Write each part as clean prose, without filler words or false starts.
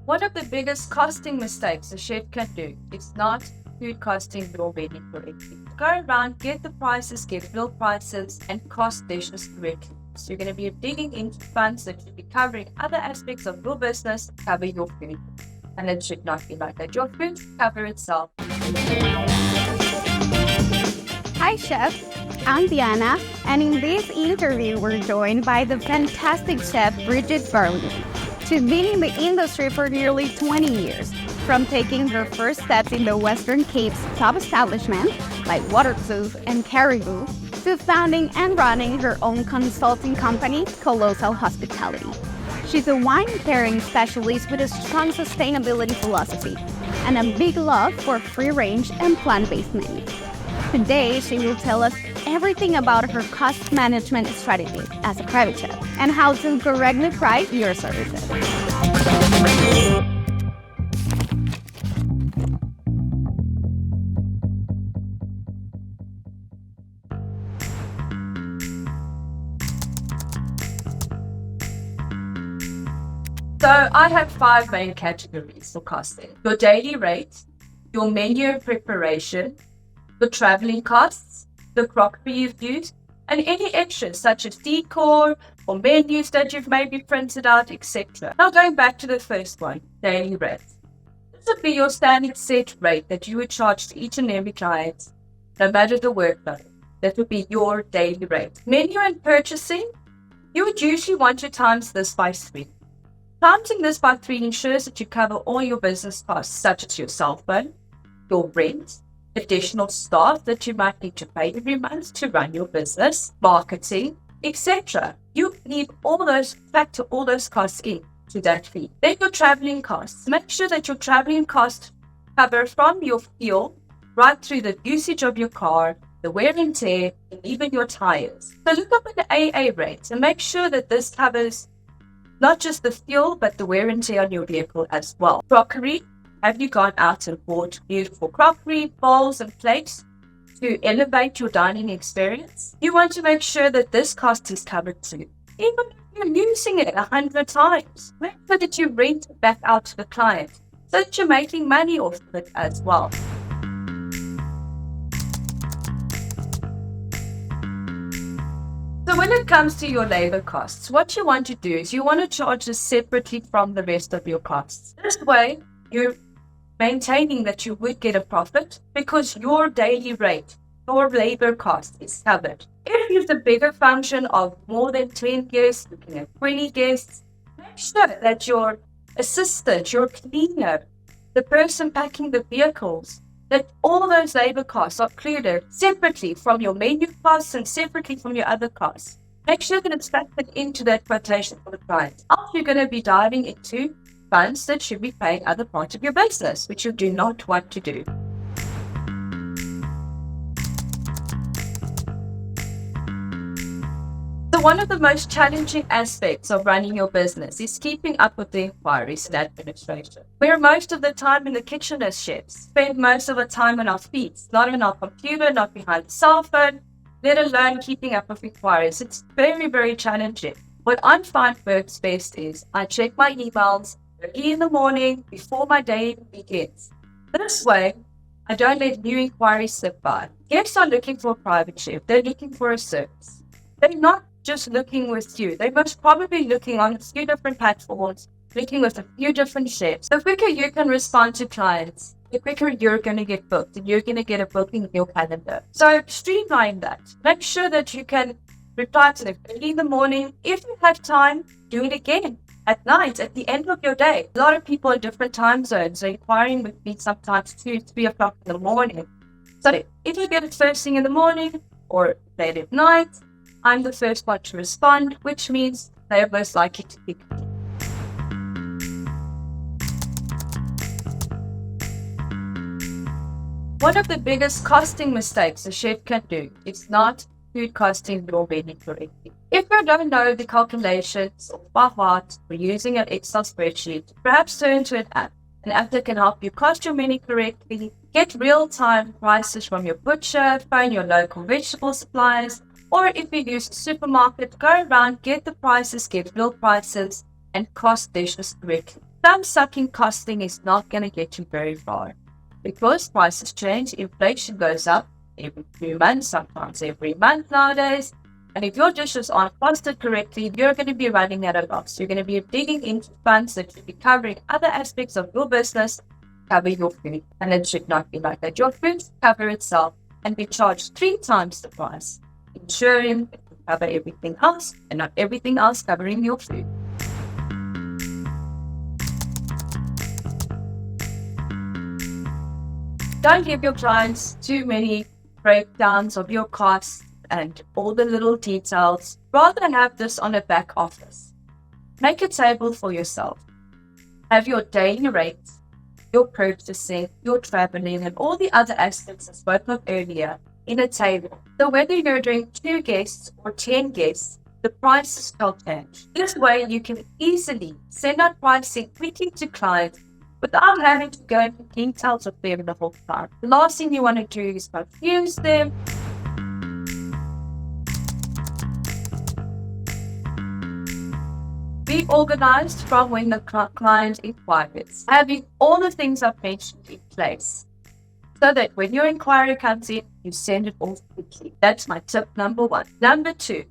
One of the biggest costing mistakes a chef can do is not food costing your menu correctly. Go around, get the prices, get real prices, and cost dishes correctly. So you're going to be digging into funds that should be covering other aspects of your business, cover your food. And it should not be like that. Your food should cover itself. Hi, Chef. I'm Diana, and in this interview, we're joined by the fantastic chef Bridget Burley. She's been in the industry for nearly 20 years, from taking her first steps in the Western Cape's top establishments like Waterkloof and Caribou, to founding and running her own consulting company, Colossal Hospitality. She's a wine pairing specialist with a strong sustainability philosophy and a big love for free-range and plant-based menus. Today, she will tell us everything about her cost management strategy as a private chef and how to correctly price your services. So I have 5 main categories for costing: your daily rate, your menu preparation, the traveling costs, the crockery you've used, and any extras such as decor or menus that you've maybe printed out, etc. Now going back to the first one, daily rate. This would be your standard set rate that you would charge to each and every client, no matter the workload. That would be your daily rate. Menu and purchasing, you would usually want to times this by 3. Timesing this by 3 ensures that you cover all your business costs, such as your cell phone, your rent, additional staff that you might need to pay every month to run your business, marketing, etc. You need factor all those costs in to that fee. Then your traveling costs. Make sure that your traveling costs cover from your fuel right through the usage of your car, the wear and tear, and even your tires. So look up at the AA rates and make sure that this covers not just the fuel, but the wear and tear on your vehicle as well. Crockery. Have you gone out and bought beautiful crockery, bowls, and plates to elevate your dining experience? You want to make sure that this cost is covered too. Even if you're using it 100 times, make sure that you rent it back out to the client so that you're making money off of it as well. So when it comes to your labor costs, what you want to do is you want to charge this separately from the rest of your costs. This way, you're maintaining that you would get a profit because your daily rate, your labor cost is covered. If you have the bigger function of more than 10 guests, looking at 20 guests, make sure that your assistant, your cleaner, the person packing the vehicles, that all those labor costs are included separately from your menu costs and separately from your other costs. Make sure that it's factored into that quotation for the client. Else you're going to be diving into funds that should be paying other parts of your business, which you do not want to do. So one of the most challenging aspects of running your business is keeping up with the inquiries and administration. We're most of the time in the kitchen as chefs, spend most of the time on our feet, not on our computer, not behind the cell phone, let alone keeping up with inquiries. It's very, very challenging. What I find works best is I check my emails early in the morning before my day begins. This way, I don't let new inquiries slip by. Guests are looking for a private chef. They're looking for a service. They're not just looking with you. They're most probably looking on a few different platforms, looking with a few different chefs. The quicker you can respond to clients, the quicker you're going to get booked and you're going to get a booking in your calendar. So streamline that. Make sure that you can reply to them early in the morning. If you have time, do it again at night, at the end of your day. A lot of people in different time zones are inquiring with me sometimes 2, 3 o'clock in the morning. So if you get it first thing in the morning or late at night, I'm the first one to respond, which means they are most likely to pick me. One of the biggest costing mistakes a chef can do is not food costing your menu correctly. If you don't know the calculations or by heart or using an Excel spreadsheet, perhaps turn to an app that can help you cost your menu correctly, get real-time prices from your butcher, phone your local vegetable suppliers, or if you use a supermarket, go around, get the prices, get real prices, and cost dishes correctly. Thumb-sucking costing is not going to get you very far because prices change, inflation goes up every 2 months, sometimes every month nowadays. And if your dishes aren't costed correctly, you're going to be running at a loss. You're going to be digging into funds that should be covering other aspects of your business, cover your food. And it should not be like that. Your food should cover itself and be charged 3 times the price, ensuring it will cover everything else and not everything else covering your food. Don't give your clients too many breakdowns of your costs and all the little details. Rather have this on a back office. Make a table for yourself. Have your daily rates, your purchasing, your traveling, and all the other aspects I spoke of earlier in a table. So whether you're doing 2 guests or 10 guests, the prices will change. This way you can easily send out pricing quickly to clients without having to go into details of them the whole time. The last thing you want to do is confuse them. Be organized from when the client inquires, having all the things I've mentioned in place, so that when your inquiry comes in, you send it off quickly. That's my tip number 1. Number 2,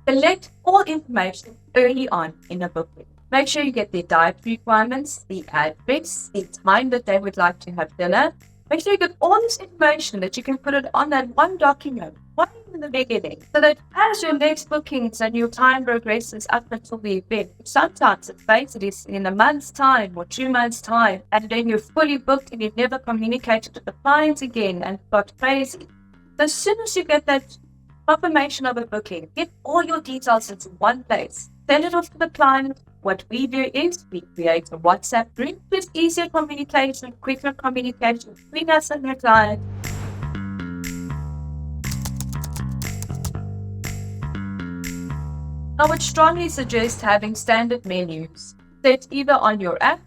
collect all information early on in a booking. Make sure you get their diet requirements, the address, the time that they would like to have dinner. Make sure you get all this information that you can put it on that one document, one in the beginning, so that as your next bookings and your time progresses up until the event, sometimes it is in a month's time or 2 months' time, and then you're fully booked and you've never communicated with the clients again and got crazy. So as soon as you get that confirmation of a booking, get all your details into one place, send it off to the client. What we do is we create a WhatsApp group with easier communication, quicker communication between us and the client. I would strongly suggest having standard menus set either on your app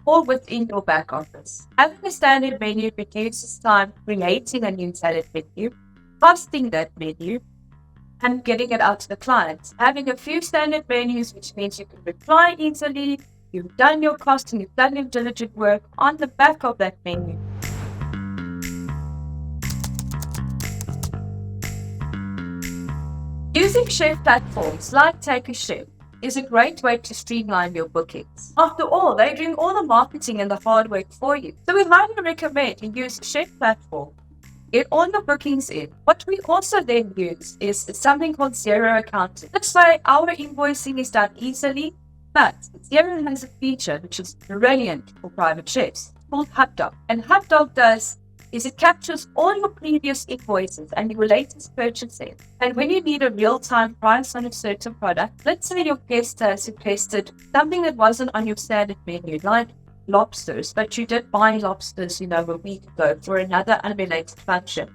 or within your back office. Having a standard menu reduces time creating a new standard menu, costing that menu, and getting it out to the client. Having a few standard menus, which means you can reply easily, you've done your costing, you've done your diligent work on the back of that menu. Using chef platforms like Take a Chef is a great way to streamline your bookings. After all, they're doing all the marketing and the hard work for you. So we highly recommend you use a chef platform. Get all your bookings in. What we also then use is something called Xero Accounting. This way, our invoicing is done easily, but Xero has a feature which is brilliant for private chefs. It's called HubDoc. And HubDoc does is it captures all your previous invoices and your latest purchases. And when you need a real-time price on a certain product, let's say your guest has requested something that wasn't on your standard menu, like lobsters, but you did buy lobsters, a week ago for another unrelated function.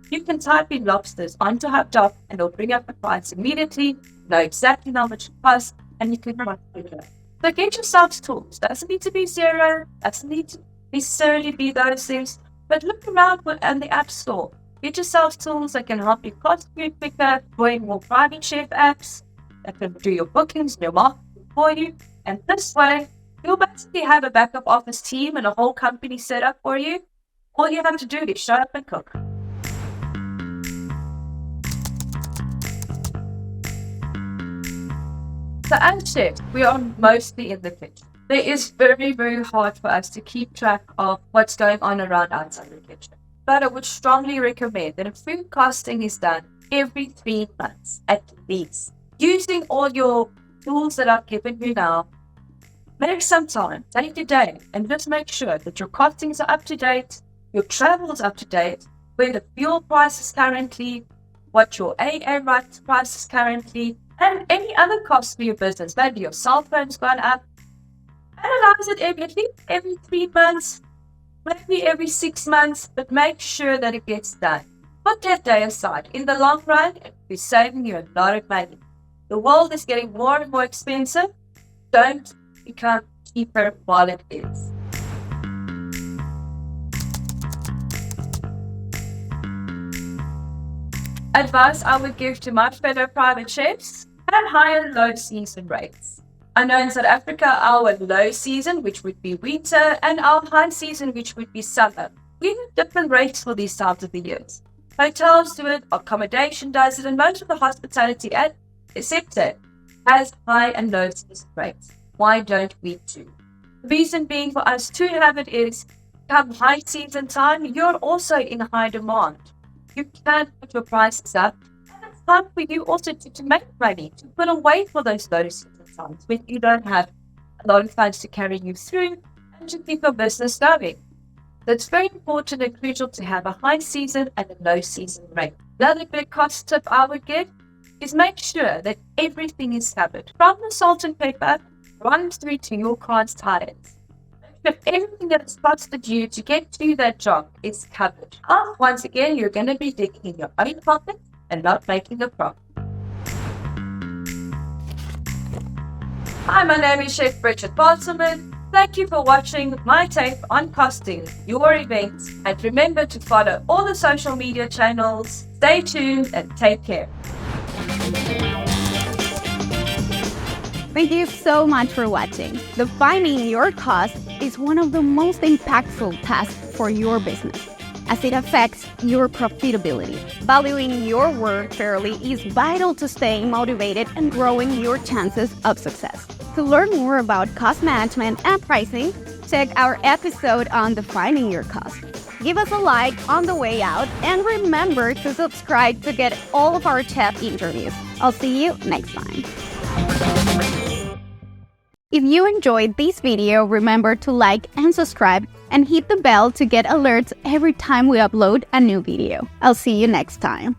You can type in lobsters onto HubDoc and it'll bring up the price immediately, know exactly how much it costs, and you can price it. So get yourself tools. Doesn't need to be Xero, doesn't need to necessarily be those things, but look around in the App Store. Get yourself tools that can help you cost you quicker, join more private chef apps that can do your bookings, your marketing for you, and this way, you'll basically have a backup office team and a whole company set up for you. All you have to do is shut up and cook. So as chefs, we are mostly in the kitchen. It is very, very hard for us to keep track of what's going on around outside the kitchen. But I would strongly recommend that if food costing is done every 3 months at least, using all your tools that I've given you now, make some time, take a day, and just make sure that your costings are up to date, your travel is up to date, where the fuel price is currently, what your AA rights price is currently, and any other costs for your business. Maybe your cell phone's gone up. Analyze it at least every 3 months, maybe every 6 months, but make sure that it gets done. Put that day aside. In the long run, it will be saving you a lot of money. The world is getting more and more expensive. Don't become cheaper while it is. Advice I would give to my fellow private chefs: have high and low season rates. I know in South Africa, our low season, which would be winter, and our high season, which would be summer. We have different rates for these times of the years. Hotels do it, accommodation does it, and most of the hospitality sector has high and low season rates. Why don't we too? The reason being for us to have it is, come high season time, you're also in high demand. You can put your prices up, and it's time for you also to make money, to put away for those low season times when you don't have a lot of funds to carry you through and to keep your business going. So it's very important and crucial to have a high season and a low season rate. Another big cost tip I would give is make sure that everything is covered. From the salt and pepper right through to your car's tires. If everything that is costed you to get to that job is covered. Once again, you're going to be digging in your own pocket and not making a profit. Hi, my name is Chef Bridget Bartleman. Thank you for watching my take on costing your events, and remember to follow all the social media channels. Stay tuned and take care. Thank you so much for watching. Defining your cost is one of the most impactful tasks for your business, as it affects your profitability. Valuing your work fairly is vital to staying motivated and growing your chances of success. To learn more about cost management and pricing, check our episode on defining your cost. Give us a like on the way out, and remember to subscribe to get all of our chef interviews. I'll see you next time. If you enjoyed this video, remember to like and subscribe and hit the bell to get alerts every time we upload a new video. I'll see you next time.